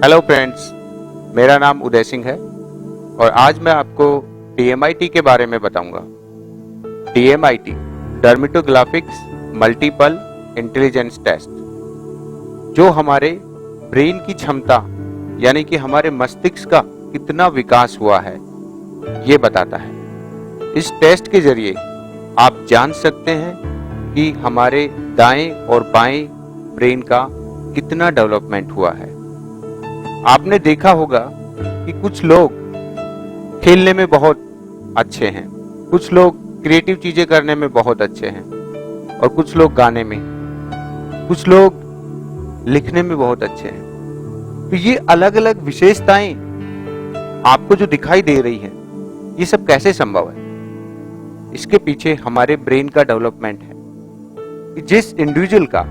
Hello friends, मेरा नाम उदय सिंह है और आज मैं आपको DMIT के बारे में बताऊंगा। DMIT डर्मेटोग्राफिक्स मल्टीपल इंटेलिजेंस टेस्ट, जो हमारे ब्रेन की क्षमता यानी कि हमारे मस्तिष्क का कितना विकास हुआ है ये बताता है। इस टेस्ट के जरिए आप जान सकते हैं कि हमारे दाएं और बाएं ब्रेन का कितना डेवलपमेंट हुआ है। आपने देखा होगा कि कुछ लोग खेलने में बहुत अच्छे हैं, कुछ लोग क्रिएटिव चीजें करने में बहुत अच्छे हैं और कुछ लोग गाने में, कुछ लोग लिखने में बहुत अच्छे हैं। तो ये अलग अलग विशेषताएं आपको जो दिखाई दे रही है, ये सब कैसे संभव है? इसके पीछे हमारे ब्रेन का डेवलपमेंट है कि जिस इंडिविजुअल का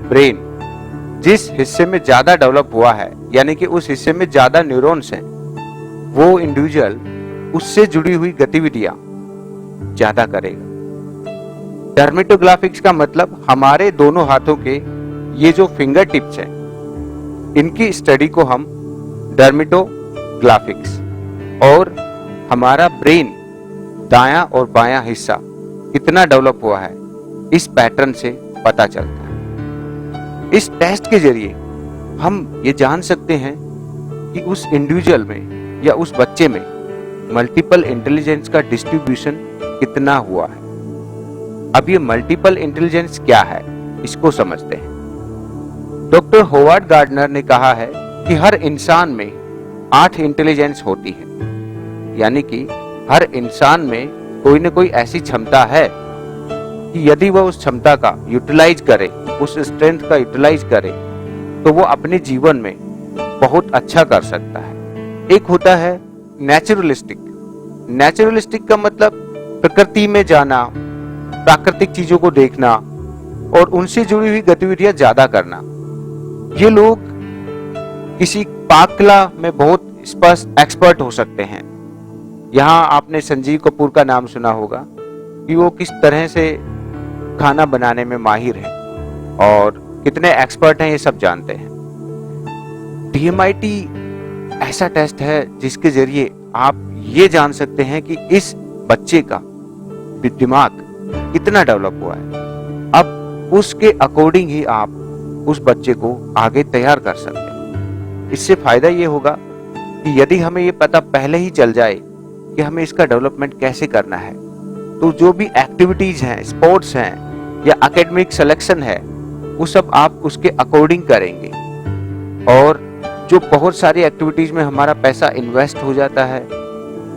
ब्रेन जिस हिस्से में ज्यादा डेवलप हुआ है, यानी कि उस हिस्से में ज्यादा न्यूरॉन्स हैं, वो इंडिविजुअल उससे जुड़ी हुई गतिविधियां ज्यादा करेगा। डर्मेटोग्राफिक्स का मतलब हमारे दोनों हाथों के ये जो फिंगर टिप्स हैं, इनकी स्टडी को हम डर्मेटोग्राफिक्स, और हमारा ब्रेन दायां और बायां हिस्सा कितना डेवलप हुआ है, इस पैटर्न से पता चलता है। इस टेस्ट के जरिए हम ये जान सकते हैं कि उस इंडिविजुअल में या उस बच्चे में मल्टीपल इंटेलिजेंस का डिस्ट्रीब्यूशन कितना हुआ है। अब ये मल्टीपल इंटेलिजेंस क्या है, इसको समझते हैं। डॉक्टर होवार्ड गार्डनर ने कहा है कि हर इंसान में 8 इंटेलिजेंस होती है, यानी कि हर इंसान में कोई न कोई ऐसी क्षमता है कि यदि वह उस क्षमता का यूटिलाइज करे, उस स्ट्रेंथ का यूटिलाइज करे, तो वो अपने जीवन में बहुत अच्छा कर सकता है। एक होता है नेचुरलिस्टिक। नेचुरलिस्टिक का मतलब प्रकृति में जाना, प्राकृतिक चीजों को देखना और उनसे जुड़ी हुई गतिविधियां ज्यादा करना। ये लोग किसी पाक कला में बहुत स्पष्ट एक्सपर्ट हो सकते हैं। यहाँ आपने संजीव कपूर का नाम सुना होगा कि वो किस तरह से खाना बनाने में माहिर है और कितने एक्सपर्ट हैं, ये सब जानते हैं। DMIT ऐसा टेस्ट है जिसके जरिए आप ये जान सकते हैं कि इस बच्चे का दिमाग कितना डेवलप हुआ है। अब उसके अकॉर्डिंग ही आप उस बच्चे को आगे तैयार कर सकते हैं। इससे फायदा ये होगा कि यदि हमें ये पता पहले ही चल जाए कि हमें इसका डेवलपमेंट कैसे करना है, तो जो भी एक्टिविटीज हैं, स्पोर्ट्स हैं या एकेडमिक सिलेक्शन है, वो सब आप उसके अकॉर्डिंग करेंगे। और जो बहुत सारी एक्टिविटीज में हमारा पैसा इन्वेस्ट हो जाता है,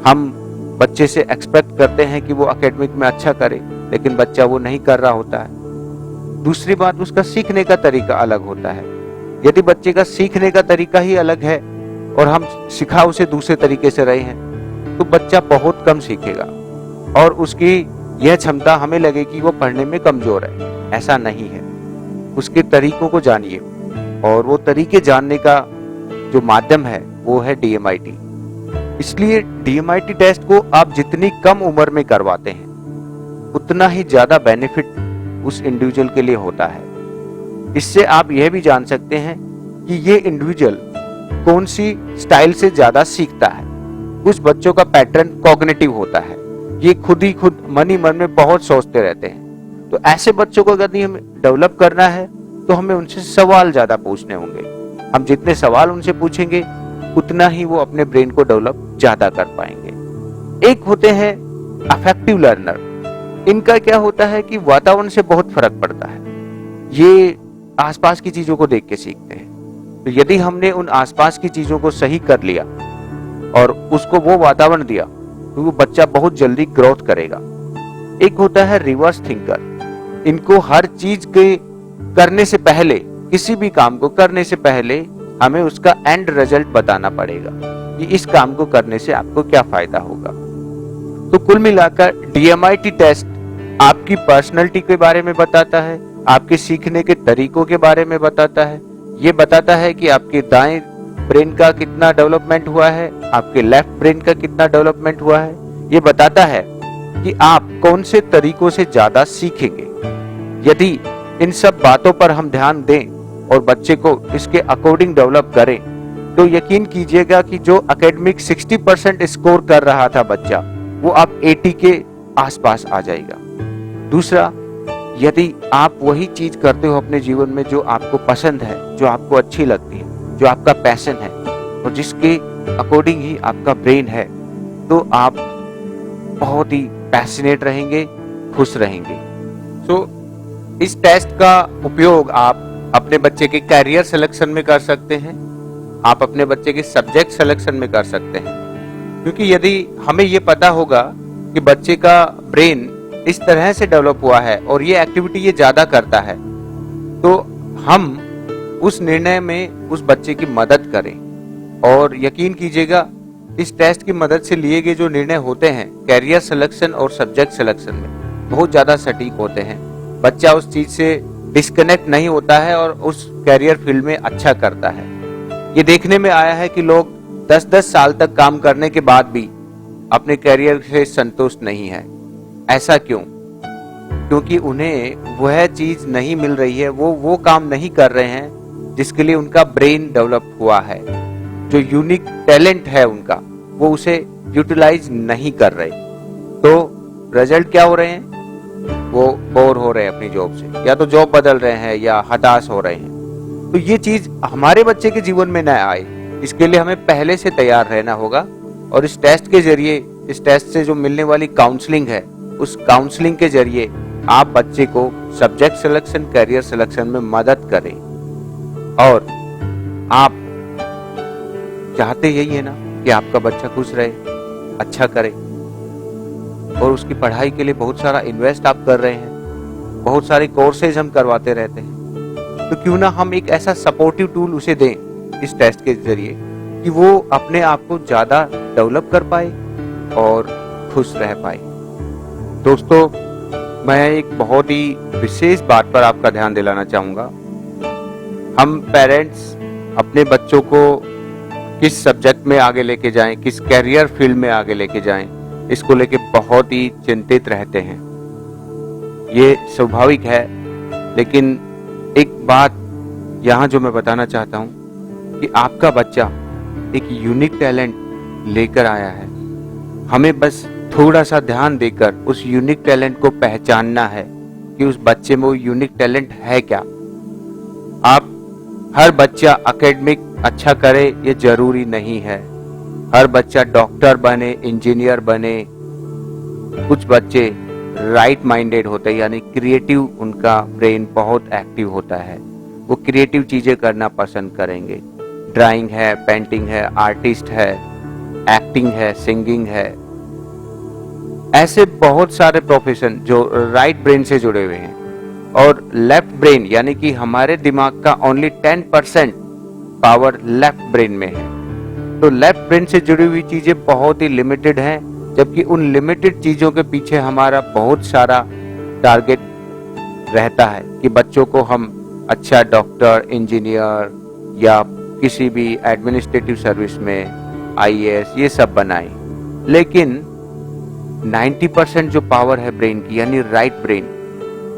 हम बच्चे से एक्सपेक्ट करते हैं कि वो एकेडमिक में अच्छा करे, लेकिन बच्चा वो नहीं कर रहा होता है। दूसरी बात, उसका सीखने का तरीका अलग होता है। यदि बच्चे का सीखने का तरीका ही अलग है और हम सिखा उसे दूसरे तरीके से रहे हैं, तो बच्चा बहुत कम सीखेगा और उसकी यह क्षमता हमें लगे कि वो पढ़ने में कमजोर है। ऐसा नहीं है। उसके तरीकों को जानिए, और वो तरीके जानने का जो माध्यम है वो है DMIT। इसलिए DMIT टेस्ट को आप जितनी कम उम्र में करवाते हैं, उतना ही ज्यादा बेनिफिट उस इंडिविजुअल के लिए होता है। इससे आप यह भी जान सकते हैं कि ये इंडिविजुअल कौन सी स्टाइल से ज्यादा सीखता है। कुछ बच्चों का पैटर्न कॉग्निटिव होता है, ये खुद ही खुद मन ही मन में बहुत सोचते रहते हैं। तो ऐसे बच्चों को यदि हमें डेवलप करना है, तो हमें उनसे सवाल ज्यादा पूछने होंगे। हम जितने सवाल उनसे पूछेंगे, उतना ही वो अपने ब्रेन को डेवलप ज्यादा कर पाएंगे। एक होते हैं अफेक्टिव लर्नर। इनका क्या होता है कि वातावरण से बहुत फर्क पड़ता है। ये आसपास की चीजों को देख के सीखते हैं। तो यदि हमने उन आसपास की चीजों को सही कर लिया और उसको वो वातावरण दिया, तो वो बच्चा बहुत जल्दी ग्रोथ करेगा। एक होता है रिवर्स थिंकर। इनको हर चीज के करने से पहले, किसी भी काम को करने से पहले हमें उसका एंड रिजल्ट बताना पड़ेगा कि इस काम को करने से आपको क्या फायदा होगा। तो कुल मिलाकर DMIT टेस्ट आपकी पर्सनैलिटी के बारे में बताता है, आपके सीखने के तरीकों के बारे में बताता है। ये बताता है कि आपके दाएं ब्रेन का कितना डेवलपमेंट हुआ है, आपके लेफ्ट ब्रेन का कितना डेवलपमेंट हुआ है। ये बताता है कि आप कौन से तरीकों से ज्यादा सीखेंगे। यदि इन सब बातों पर हम ध्यान दें और बच्चे को इसके अकॉर्डिंग डेवलप करें, तो यकीन कीजिएगा कि जो एकेडमिक 60% स्कोर कर रहा था बच्चा, वो अब 80 के आसपास आ जाएगा। दूसरा, यदि आप वही चीज करते हो अपने जीवन में जो आपको पसंद है, जो आपको अच्छी लगती है, जो आपका पैशन है और जिसके अकॉर्डिंग ही आपका ब्रेन है, तो आप बहुत ही पैशनेट रहेंगे, खुश रहेंगे। इस टेस्ट का उपयोग आप अपने बच्चे के कैरियर सिलेक्शन में कर सकते हैं, आप अपने बच्चे के सब्जेक्ट सिलेक्शन में कर सकते हैं। क्योंकि यदि हमें ये पता होगा कि बच्चे का ब्रेन इस तरह से डेवलप हुआ है और ये एक्टिविटी ये ज्यादा करता है, तो हम उस निर्णय में उस बच्चे की मदद करें। और यकीन कीजिएगा, इस टेस्ट की मदद से लिए गए जो निर्णय होते हैं कैरियर सिलेक्शन और सब्जेक्ट सिलेक्शन में, बहुत ज्यादा सटीक होते हैं। बच्चा उस चीज से डिस्कनेक्ट नहीं होता है और उस कैरियर फील्ड में अच्छा करता है। ये देखने में आया है कि लोग 10-10 साल तक काम करने के बाद भी अपने कैरियर से संतुष्ट नहीं है। ऐसा क्यों? क्योंकि उन्हें वह चीज नहीं मिल रही है, वो काम नहीं कर रहे हैं जिसके लिए उनका ब्रेन डेवलप हुआ है। जो यूनिक टैलेंट है उनका, वो उसे यूटिलाइज नहीं कर रहे। तो रिजल्ट क्या हो रहे हैं? वो बोर हो रहे हैं अपनी जॉब से, या तो जॉब बदल रहे हैं या हताश हो रहे हैं। तो ये चीज हमारे बच्चे के जीवन में न आए, इसके लिए हमें पहले से तैयार रहना होगा। और इस टेस्ट के जरिए, इस टेस्ट से जो मिलने वाली काउंसलिंग है, उस काउंसलिंग के जरिए आप बच्चे को सब्जेक्ट सिलेक्शन, कैरियर सिलेक्शन में मदद करें। और आप चाहते यही है ना कि आपका बच्चा खुश रहे, अच्छा करे, और उसकी पढ़ाई के लिए बहुत सारा इन्वेस्ट आप कर रहे हैं, बहुत सारे कोर्सेज हम करवाते रहते हैं। तो क्यों ना हम एक ऐसा सपोर्टिव टूल उसे दें इस टेस्ट के जरिए कि वो अपने आप को ज्यादा डेवलप कर पाए और खुश रह पाए। दोस्तों, मैं एक बहुत ही विशेष बात पर आपका ध्यान दिलाना चाहूंगा। हम पेरेंट्स अपने बच्चों को किस सब्जेक्ट में आगे लेके जाएं, किस कैरियर फील्ड में आगे लेके जाएं, इसको लेके बहुत ही चिंतित रहते हैं। ये स्वाभाविक है, लेकिन एक बात यहाँ जो मैं बताना चाहता हूँ कि आपका बच्चा एक यूनिक टैलेंट लेकर आया है। हमें बस थोड़ा सा ध्यान देकर उस यूनिक टैलेंट को पहचानना है कि उस बच्चे में वो यूनिक टैलेंट है क्या। आप हर बच्चा एकेडमिक अच्छा करे ये जरूरी नहीं है। हर बच्चा डॉक्टर बने, इंजीनियर बने। कुछ बच्चे राइट माइंडेड होते हैं, यानी क्रिएटिव, उनका ब्रेन बहुत एक्टिव होता है, वो क्रिएटिव चीजें करना पसंद करेंगे। ड्राइंग है, पेंटिंग है, आर्टिस्ट है, एक्टिंग है, सिंगिंग है। ऐसे बहुत सारे प्रोफेशन जो राइट ब्रेन से जुड़े हुए हैं। और लेफ्ट ब्रेन, यानी कि हमारे दिमाग का ओनली 10% पावर लेफ्ट ब्रेन में है। तो लेफ्ट ब्रेन से जुड़ी हुई चीजें बहुत ही लिमिटेड हैं, जबकि उन लिमिटेड चीजों के पीछे हमारा बहुत सारा टारगेट रहता है कि बच्चों को हम अच्छा डॉक्टर, इंजीनियर या किसी भी एडमिनिस्ट्रेटिव सर्विस में IAS ये सब बनाएं। लेकिन 90% जो पावर है ब्रेन की, यानी राइट ब्रेन,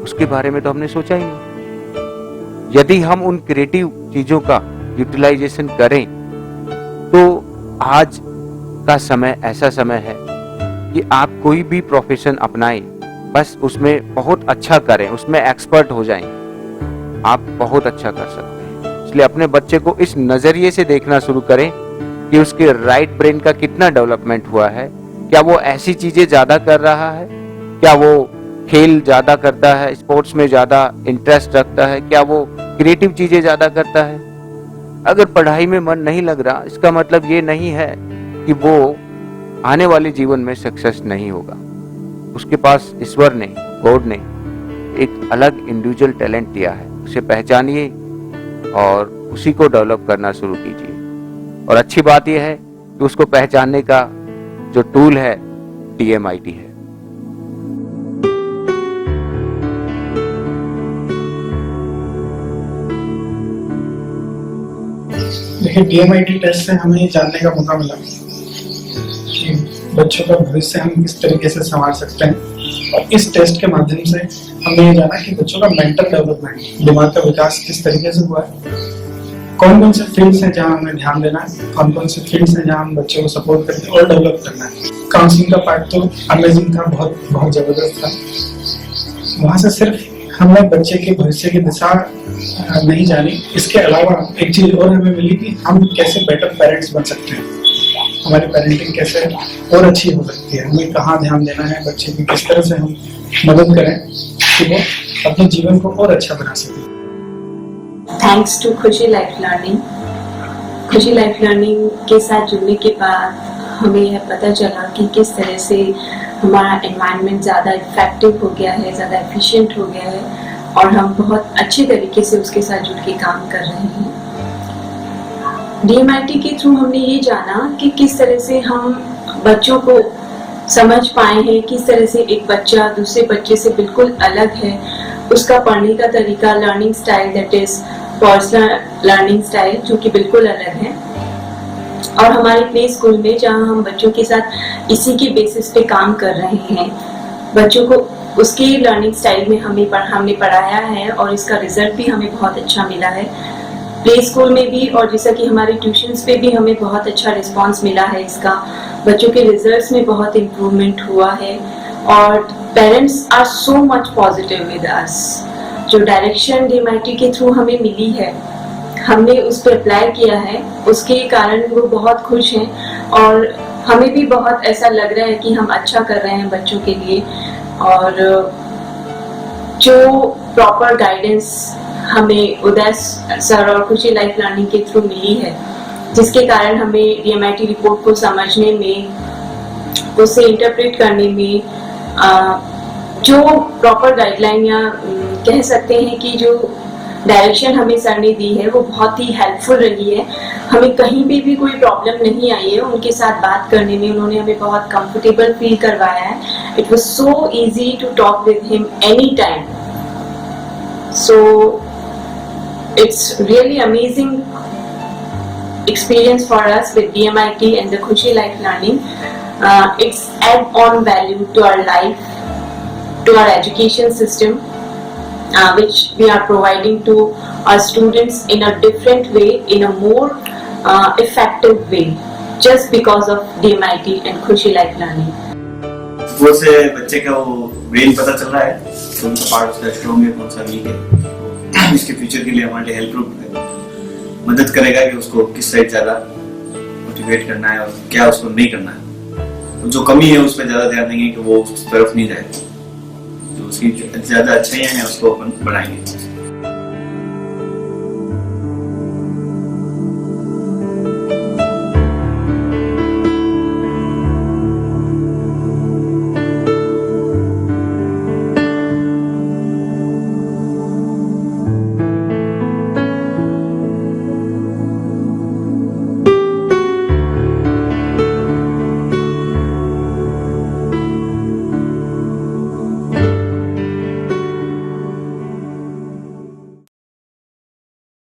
उसके बारे में तो हमने सोचा ही नहीं। यदि हम उन क्रिएटिव चीजों का यूटिलाइजेशन करें, तो आज का समय ऐसा समय है कि आप कोई भी प्रोफेशन अपनाएं, बस उसमें बहुत अच्छा करें, उसमें एक्सपर्ट हो जाएं, आप बहुत अच्छा कर सकते हैं। इसलिए अपने बच्चे को इस नजरिए से देखना शुरू करें कि उसके राइट ब्रेन का कितना डेवलपमेंट हुआ है। क्या वो ऐसी चीजें ज्यादा कर रहा है? क्या वो खेल ज्यादा करता है, स्पोर्ट्स में ज्यादा इंटरेस्ट रखता है? क्या वो क्रिएटिव चीजें ज्यादा करता है? अगर पढ़ाई में मन नहीं लग रहा, इसका मतलब ये नहीं है कि वो आने वाले जीवन में सक्सेस नहीं होगा। उसके पास ईश्वर ने, गॉड ने एक अलग इंडिविजुअल टैलेंट दिया है, उसे पहचानिए और उसी को डेवलप करना शुरू कीजिए। और अच्छी बात यह है कि उसको पहचानने का जो टूल है DMIT है। देखिए, DMIT टेस्ट से हमें जानने का मौका मिला कि बच्चों का भविष्य हम किस तरीके से संवार सकते हैं। और इस टेस्ट के माध्यम से हमने ये जाना कि बच्चों का मेंटल डेवलपमेंट, दिमाग का विकास किस तरीके से हुआ है। कौन कौन से फील्ड्स हैं जहाँ हमें ध्यान देना है, कौन कौन से फील्ड्स हैं जहाँ हम बच्चों को सपोर्ट करके और डेवलप करना है। काउंसलिंग का पार्ट तो अमेजिंग था, बहुत जबरदस्त था। वहाँ से सिर्फ हमने बच्चे के भविष्य की दिशा नहीं जानी, इसके अलावा एक चीज और हमें मिली कि हम कैसे बेटर पेरेंट्स बन सकते हैं, हमारी पेरेंटिंग कैसे और अच्छी हो सकती है, हमें कहाँ ध्यान देना है, बच्चे की किस तरह से हम मदद करें कि वो अपने जीवन को और अच्छा बना सके। थैंक्स टू खुशी लाइफ लर्निंग। खुशी लाइफ लर्निंग के साथ जुड़ने के बाद हमें यह पता चला कि किस तरह से हमारा एनवायरनमेंट ज़्यादा इफेक्टिव हो गया है, ज़्यादा एफिशिएंट हो गया है और हम बहुत अच्छे तरीके से उसके साथ जुड़ के काम कर रहे हैं। DMIT के थ्रू हमने ये जाना कि किस तरह से हम बच्चों को समझ पाए हैं, किस तरह से एक बच्चा दूसरे बच्चे से बिल्कुल अलग है, उसका पढ़ने का तरीका, learning style, that is personal learning style, जो कि बिल्कुल अलग है। और हमारे प्ले स्कूल में जहाँ हम बच्चों के साथ इसी के बेसिस पे काम कर रहे हैं, बच्चों को उसके लर्निंग स्टाइल में हमने पढ़ाया है और इसका रिजल्ट भी हमें बहुत अच्छा मिला है प्ले स्कूल में भी, और जैसा कि हमारे ट्यूशन्स पे भी हमें बहुत अच्छा रिस्पांस मिला है इसका। बच्चों के रिजल्ट्स में बहुत इम्प्रूवमेंट हुआ है और parents are so much positive with us. जो डायरेक्शन DMIT के थ्रू हमें मिली है, हमने उस पर अप्लाई किया है, उसके कारण वो बहुत खुश हैं और हमें भी बहुत ऐसा लग रहा है कि हम अच्छा कर रहे हैं बच्चों के लिए। और जो प्रॉपर गाइडेंस हमें उदय सर और खुशी लाइफ लर्निंग के थ्रू मिली है, जिसके कारण हमें DMIT रिपोर्ट को समझने में, उसे इंटरप्रेट करने में, जो प्रॉपर गाइडलाइन या कह सकते हैं कि जो डायरेक्शन हमें सर ने दी है वो बहुत ही हेल्पफुल रही है। हमें कहीं भी कोई प्रॉब्लम नहीं आई है, उनके साथ बात करने में उन्होंने हमें बहुत कंफर्टेबल फील करवाया है। It was so easy to talk with him any time. So it's really amazing experience for us with DMIT and the Khushi Life Learning. It's add-on value to our life, to our education system, which we are providing to our students in a different way, in a more effective way, just because of DMIT and Khushi Life Learning. वो से बच्चे का वो brain पता चल रहा है, कौन सा पार्ट उसका स्ट्रॉन्ग है, कौन सा वीक है, इसके फ्यूचर के लिए हमारे लिए हेल्प मदद करेगा कि उसको किस साइड ज्यादा मोटिवेट करना है और क्या उसको नहीं करना है। जो कमी है उस पर ज्यादा ध्यान देंगे कि वो उस तरफ नहीं जाए, जो उसकी ज्यादा अच्छाइयां हैं उसको अपन बढ़ाएंगे।